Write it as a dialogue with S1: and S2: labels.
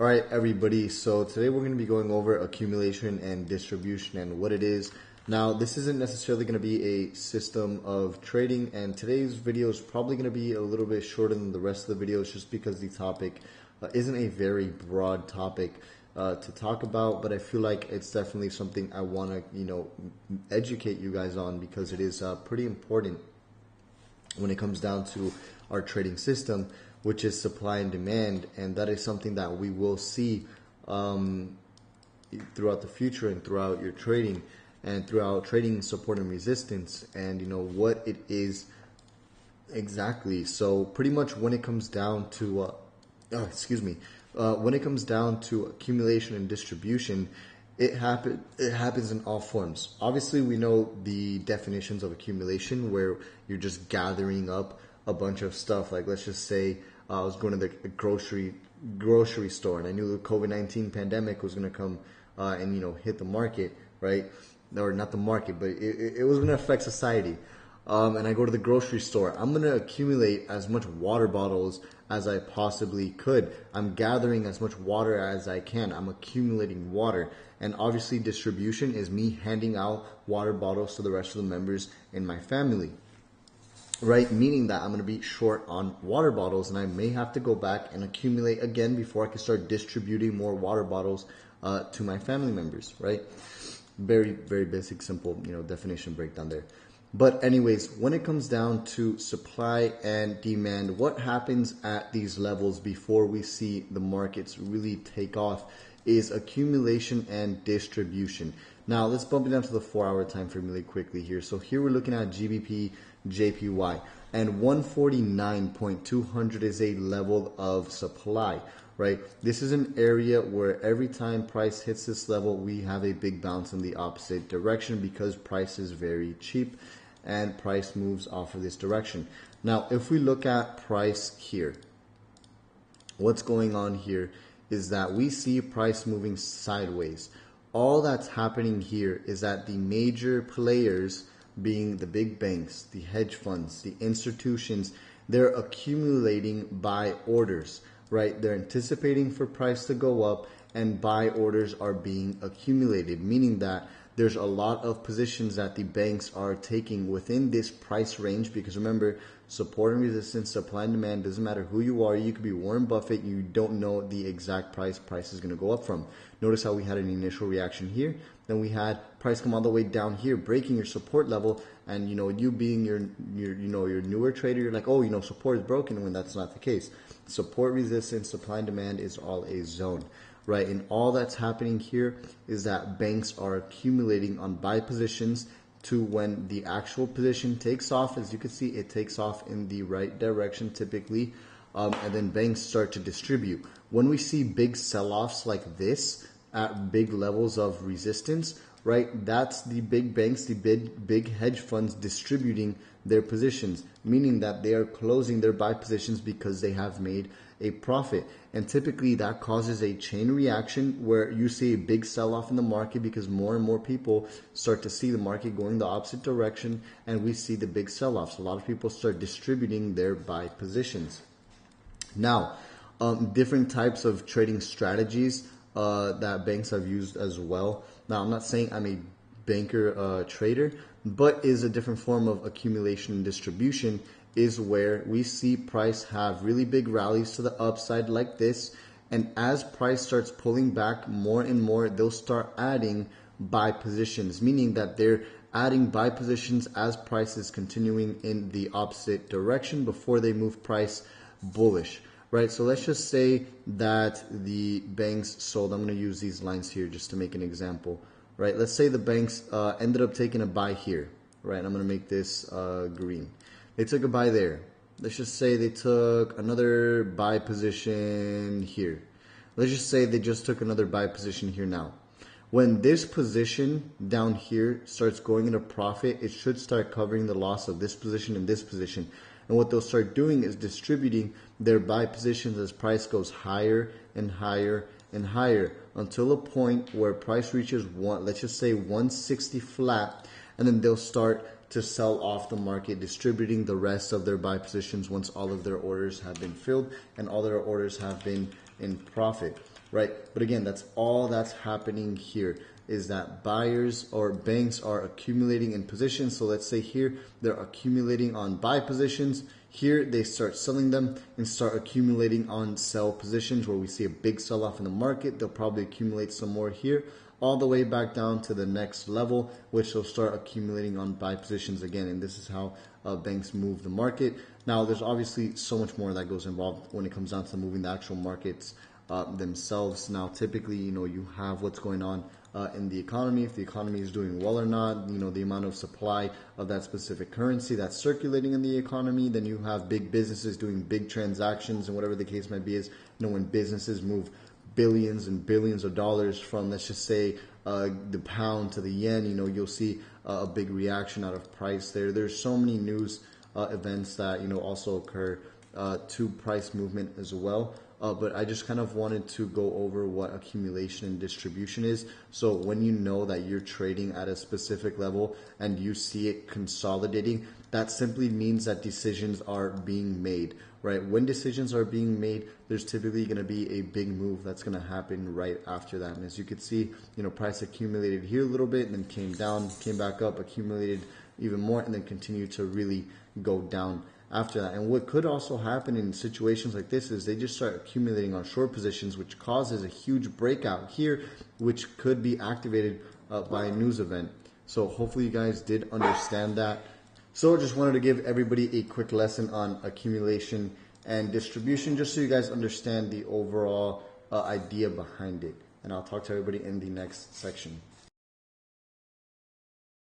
S1: All right, everybody. So today we're going to be going over accumulation and distribution and what it is. Now, this isn't necessarily going to be a system of trading, and today's video is probably going to be a little bit shorter than the rest of the videos just because the topic isn't a very broad topic to talk about, but I feel like it's definitely something I want to, educate you guys on because it is pretty important when it comes down to our trading system, which is supply and demand, and that is something that we will see throughout the future and throughout your trading and throughout trading support and resistance, and what it is exactly. So pretty much when it comes down to when it comes down to accumulation and distribution, it happens in all forms. Obviously, we know the definitions of accumulation, where you're just gathering up a bunch of stuff. Like, let's just say I was going to the grocery store, and I knew the COVID-19 pandemic was going to come and hit the market, right? Or not the market, but it was going to affect society. And I go to the grocery store. I'm going to accumulate as much water bottles as I possibly could. I'm gathering as much water as I can. I'm accumulating water. And obviously distribution is me handing out water bottles to the rest of the members in my family, right? Meaning that I'm going to be short on water bottles, and I may have to go back and accumulate again before I can start distributing more water bottles to my family members, right? Very, very basic, simple, definition breakdown there. But anyways, when it comes down to supply and demand, what happens at these levels before we see the markets really take off is accumulation and distribution. Now, let's bump it down to the 4-hour time frame really quickly here. So here we're looking at GBP, JPY, and 149.200 is a level of supply, right? This is an area where every time price hits this level, we have a big bounce in the opposite direction because price is very cheap and price moves off of this direction. Now, if we look at price here, what's going on here is that we see price moving sideways. All that's happening here is that the major players, being the big banks, the hedge funds, the institutions, they're accumulating buy orders, right? They're anticipating for price to go up, and buy orders are being accumulated, meaning that there's a lot of positions that the banks are taking within this price range, because remember, support and resistance, supply and demand, doesn't matter who you are. You could be Warren Buffett, you don't know the exact price is going to go up from. Notice how we had an initial reaction here, then we had price come all the way down here, breaking your support level, and you being your newer trader, you're like, oh, support is broken, when that's not the case. Support, resistance, supply and demand is all a zone, right? And all that's happening here is that banks are accumulating on buy positions to when the actual position takes off. As you can see, it takes off in the right direction typically, and then banks start to distribute. When we see big sell-offs like this at big levels of resistance, right, that's the big banks, the big hedge funds distributing their positions, meaning that they are closing their buy positions because they have made a profit. And typically that causes a chain reaction where you see a big sell-off in the market because more and more people start to see the market going the opposite direction, and we see the big sell-offs. A lot of people start distributing their buy positions. Now, different types of trading strategies that banks have used as well. Now, I'm not saying I'm a banker trader, but is a different form of accumulation and distribution, is where we see price have really big rallies to the upside like this, and as price starts pulling back more and more, they'll start adding buy positions, meaning that they're adding buy positions as price is continuing in the opposite direction before they move price bullish, right? So let's just say that the banks sold, I'm going to use these lines here just to make an example, right? Let's say the banks ended up taking a buy here, right? I'm going to make this green. They took a buy there. Let's just say they took another buy position here. Let's just say they just took another buy position here now. When this position down here starts going into profit, it should start covering the loss of this position and this position. And what they'll start doing is distributing their buy positions as price goes higher and higher and higher until a point where price reaches let's just say 160 flat, and then they'll start to sell off the market, distributing the rest of their buy positions once all of their orders have been filled and all their orders have been in profit, right? But again, that's all that's happening here, is that buyers or banks are accumulating in positions. So let's say here they're accumulating on buy positions. Here they start selling them and start accumulating on sell positions where we see a big sell-off in the market. They'll probably accumulate some more here, all the way back down to the next level, which they'll start accumulating on buy positions again. And this is how banks move the market. Now, there's obviously so much more that goes involved when it comes down to moving the actual markets themselves. Now, typically, you have what's going on in the economy, if the economy is doing well or not, the amount of supply of that specific currency that's circulating in the economy. Then you have big businesses doing big transactions, and whatever the case might be is, when businesses move billions and billions of dollars from, let's just say, the pound to the yen, you'll see a big reaction out of price there. There's so many news events that, also occur to price movement as well. But I just kind of wanted to go over what accumulation and distribution is. So when you know that you're trading at a specific level and you see it consolidating, that simply means that decisions are being made, right? When decisions are being made, there's typically going to be a big move that's going to happen right after that. And as you can see, price accumulated here a little bit and then came down, came back up, accumulated even more, and then continued to really go down after that. And what could also happen in situations like this is they just start accumulating on short positions, which causes a huge breakout here, which could be activated by a news event. So hopefully you guys did understand that. So I just wanted to give everybody a quick lesson on accumulation and distribution, just so you guys understand the overall idea behind it. And I'll talk to everybody in the next section.